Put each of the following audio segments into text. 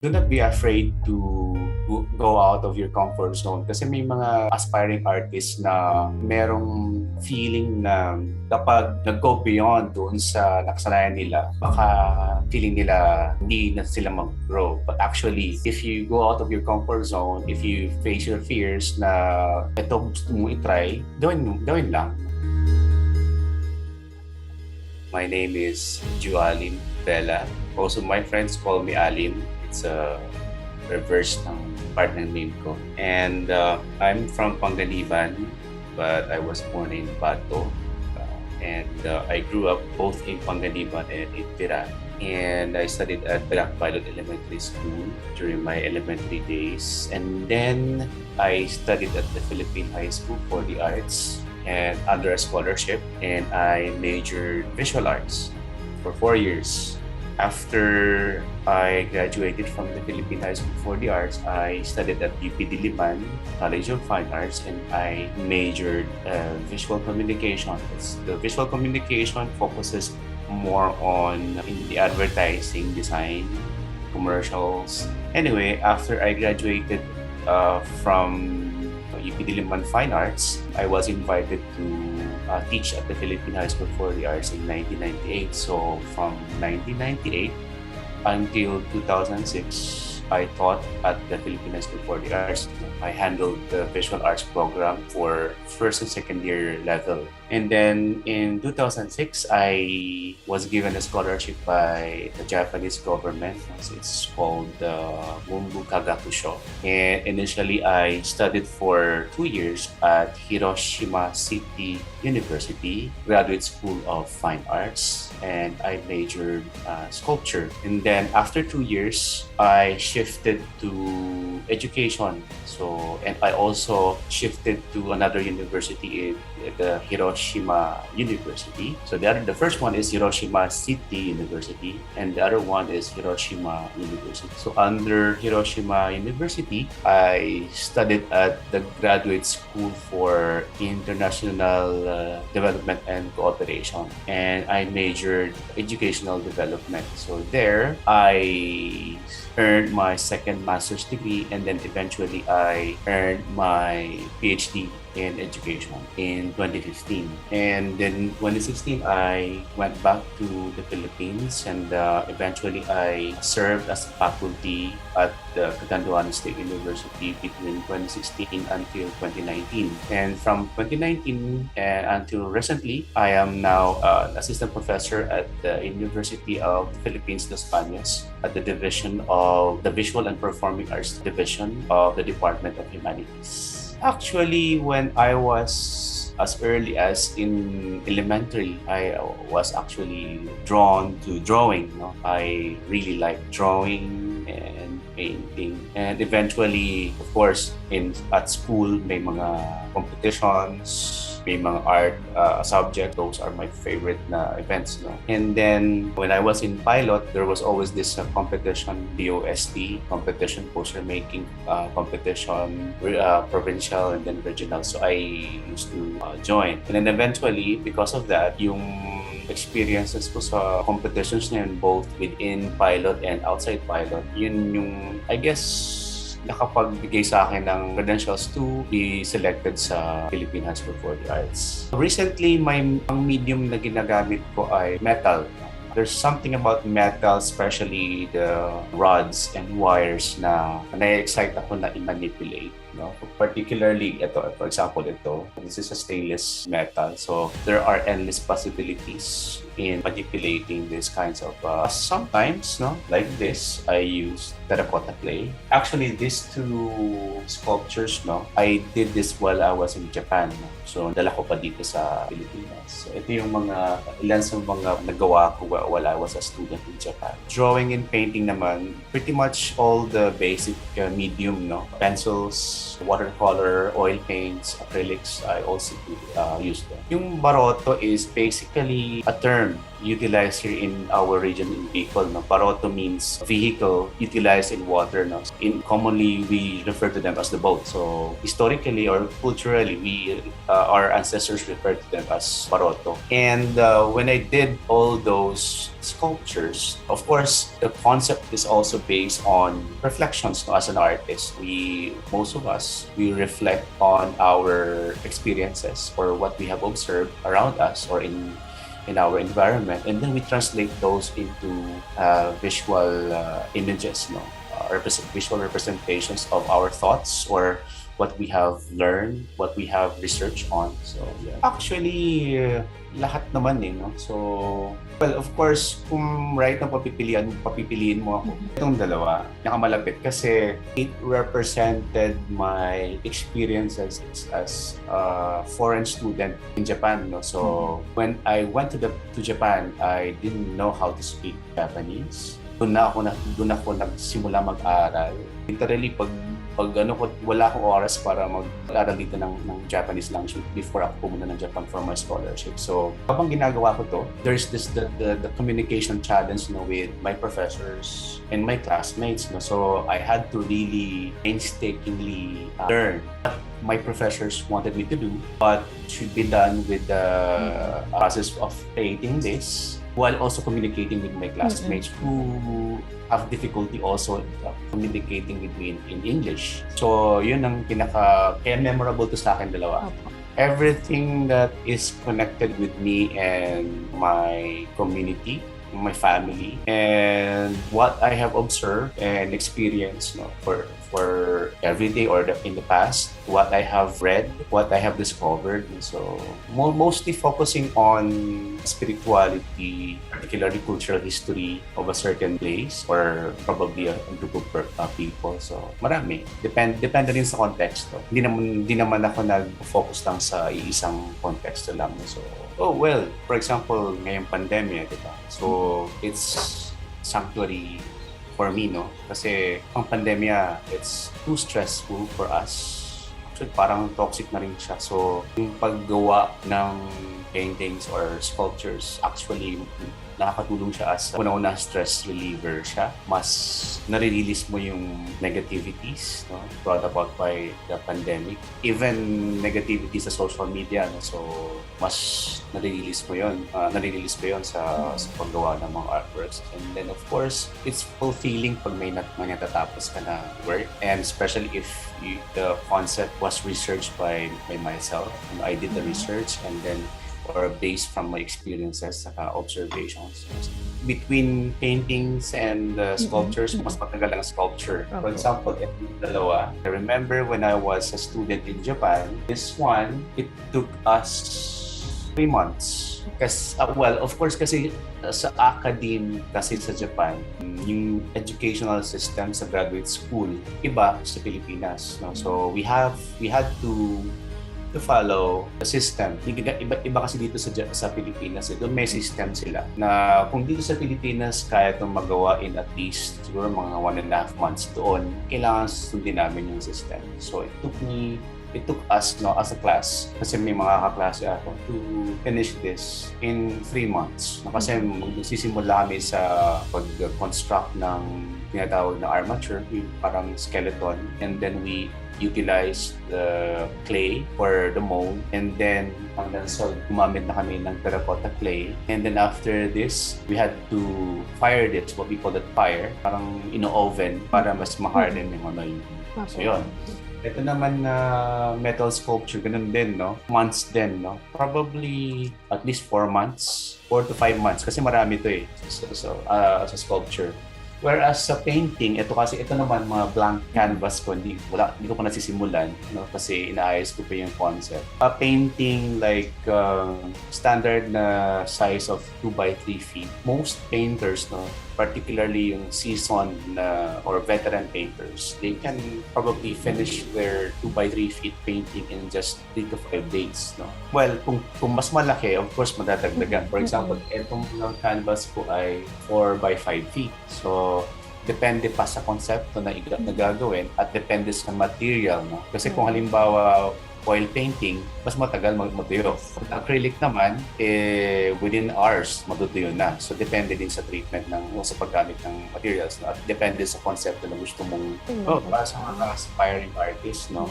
do not be afraid to go out of your comfort zone kasi may mga aspiring artists na merong feeling na kapag nag-go beyond doon sa nakasanayan nila, baka feeling nila hindi na sila mag-grow. But actually, if you go out of your comfort zone, if you face your fears na ito gusto mo i-try, gawin lang. My name is Jualim, Vela. Also, my friends call me Alim. It's a reverse ng partner name ko. And I'm from Pangasinan, but I was born in Bato. I grew up both in Pangasinan and in Tira. And I studied at Black Pilot Elementary School during my elementary days. And then I studied at the Philippine High School for the Arts and under a scholarship. And I majored visual arts for 4 years. After I graduated from the Philippine High School for the Arts, I studied at UP Diliman, College of Fine Arts, and I majored visual communication. The visual communication focuses more on in the advertising, design, commercials. Anyway, after I graduated from UP Diliman Fine Arts, I was invited to teach at the Philippine High School for the Arts in 1998. So from 1998 until 2006, I taught at the Philippine High School for the Arts. I handled the visual arts program for first and second year level. And then in 2006, I was given a scholarship by the Japanese government. It's called the Mondo Kagakusho. And initially, I studied for 2 years at Hiroshima City University, Graduate School of Fine Arts, and I majored sculpture. And then after 2 years, I shifted to education. And I also shifted to another university, the Hiroshima University. So the first one is Hiroshima City University, and the other one is Hiroshima University. So under Hiroshima University, I studied at the Graduate School for International Development and Cooperation, and I majored educational development. So there, I earned my second master's degree, and then eventually I earned my PhD in education in 2015. And then 2016, I went back to the Philippines, and eventually I served as a faculty at the Catanduanes State University between 2016 until 2019. And from 2019 until recently, I am now an assistant professor at the University of the Philippines, Los Baños, at the division of the Visual and Performing Arts Division of the Department of Humanities. Actually, when I was as early as in elementary, I was actually drawn to drawing. I really like drawing and painting. And eventually, of course, at school, may mga competitions, may mga art subject. Those are my favorite events. And then when I was in pilot, there was always this competition, DOST competition, poster making competition, provincial and then regional. So I used to join. And then eventually, because of that, yung experiences ko sa competitions na yun, both within pilot and outside pilot, yun yung, I guess, nakapagbigay sa akin ng credentials to be selected sa Philippine High School for the Arts. Recently, ang medium na ginagamit ko ay metal. There's something about metal, especially the rods and wires na na-excite ako na i-manipulate. Particularly, for example, this is a stainless metal. So there are endless possibilities in manipulating these kinds of sometimes, like this, I use terracotta clay. Actually, these two sculptures, I did this while I was in Japan. So dala ko pa dito sa Pilipinas. So ito yung ilan sa mga nagawa ko while I was a student in Japan. Drawing and painting naman, pretty much all the basic medium, pencils, watercolor, oil paints, acrylics, I also use them. Yung baroto is basically a term term utilized here in our region in Bicol. No? Baroto means vehicle utilized in water. No? Commonly, we refer to them as the boat. So historically or culturally, our ancestors referred to them as baroto. And when I did all those sculptures, of course, the concept is also based on reflections. No? As an artist, most of us, we reflect on our experiences or what we have observed around us or in our environment, and then we translate those into visual images, visual representations of our thoughts or what we have learned, what we have researched on. So yeah. Actually, lahat naman no? So, well, of course, kung right na papipiliin mo ako, itong dalawa, nakamalapit kasi it represented my experiences as a foreign student in Japan. No? So, when I went to Japan, I didn't know how to speak Japanese. Doon ako nagsimula mag-aral. Literally, wala akong oras para mag-aral dito ng Japanese language before ako pumunta ng Japan for my scholarship. So, habang ginagawa ko to, there's the communication challenge with my professors and my classmates. So, I had to really painstakingly learn what my professors wanted me to do, but should be done with the process of creating this, while also communicating with my classmates who have difficulty also communicating with me in English. So, yun ang kaya memorable to sa akin dalawa. Everything that is connected with me and my community, my family, and what I have observed and experienced for every day or in the past, what I have read, what I have discovered. So mostly focusing on spirituality, particularly cultural history of a certain place or probably a group of people. So marami. Depende rin sa konteksto. Hindi naman ako nag-focus lang sa iisang konteksto lang. So, for example, ngayong pandemya, diba? So it's sanctuary for me, Kasi ang pandemya, it's too stressful for us. Actually, parang toxic na rin siya. So, yung paggawa ng paintings or sculptures, actually, nakakatulong siya as una-una stress reliever siya. Mas nare-release mo yung negativities brought about by the pandemic. Even negativity sa social media. So, mas nare-release mo yun sa paggawa ng mga artworks. And then, of course, it's fulfilling pag may natatapos ka na work. And especially if the concept was researched by myself. I did the research and then or based from my experiences saka observations. Between paintings and sculptures, mas matagal ang sculpture. For example, itong dalawa, I remember when I was a student in Japan, this one, it took us 3 months. Kasi, of course, kasi sa academe kasi sa Japan, yung educational system sa graduate school, iba sa Pilipinas. So we had to follow the system. Iba kasi dito sa Pilipinas. Doon may system sila na kung dito sa Pilipinas kaya itong magawa in at least siguro mga 1.5 months, doon kailangan sundin namin yung system. So it took us as a class, kasi may mga kaklase ako, to finish this in 3 months. Kasi magsisimula kami sa pag-construct ng tinatawag na armature, yung parang skeleton, and then we utilize the clay for the mold, and then hanggang sa gumamit na kami ng terracotta clay, and then after this we had to fire this, what we call it fire, parang ino-oven para mas ma-harden yung yung so yun. Ito naman na metal sculpture, ganun din, months din, probably at least 4 months, 4 to 5 months, kasi marami ito sa sculpture. Whereas sa painting, ito naman mga blank canvas ko, hindi ko pa nasisimulan, kasi inaayos ko pa yung concept. Painting like standard na size of 2 by 3 feet. Most painters, particularly yung seasoned or veteran painters, they can probably finish their 2 by 3 feet painting in just 3 to 5 days. Well, kung mas malaki, of course, madadagdagan. For example, itong canvas ko ay 4 by 5 feet. So, depende pa sa konsepto na gagawin at depende sa material. Kasi kung halimbawa oil painting, mas matagal matuyo. Acrylic naman, within hours, matutuyo na. So, depende din sa treatment sa paggamit ng materials. No? At depende sa concept na gusto mong, para sa mga aspiring artists, no?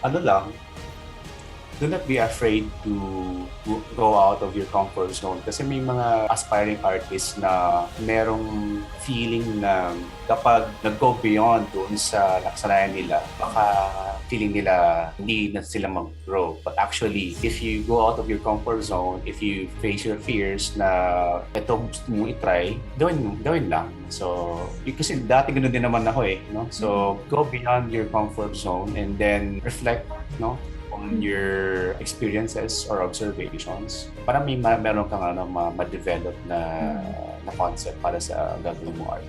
Ano lang, do not be afraid to go out of your comfort zone kasi may mga aspiring artists na merong feeling na kapag nag-go beyond doon sa nakasanayan nila, baka feeling nila hindi na sila mag-grow. But actually, if you go out of your comfort zone, if you face your fears na ito gusto mong i-try, gawin lang. So, kasi dati ganoon din naman ako no? So, go beyond your comfort zone and then reflect, no? On your experiences or observations para meron kang ma-develop na concept para sa gagawin mo art.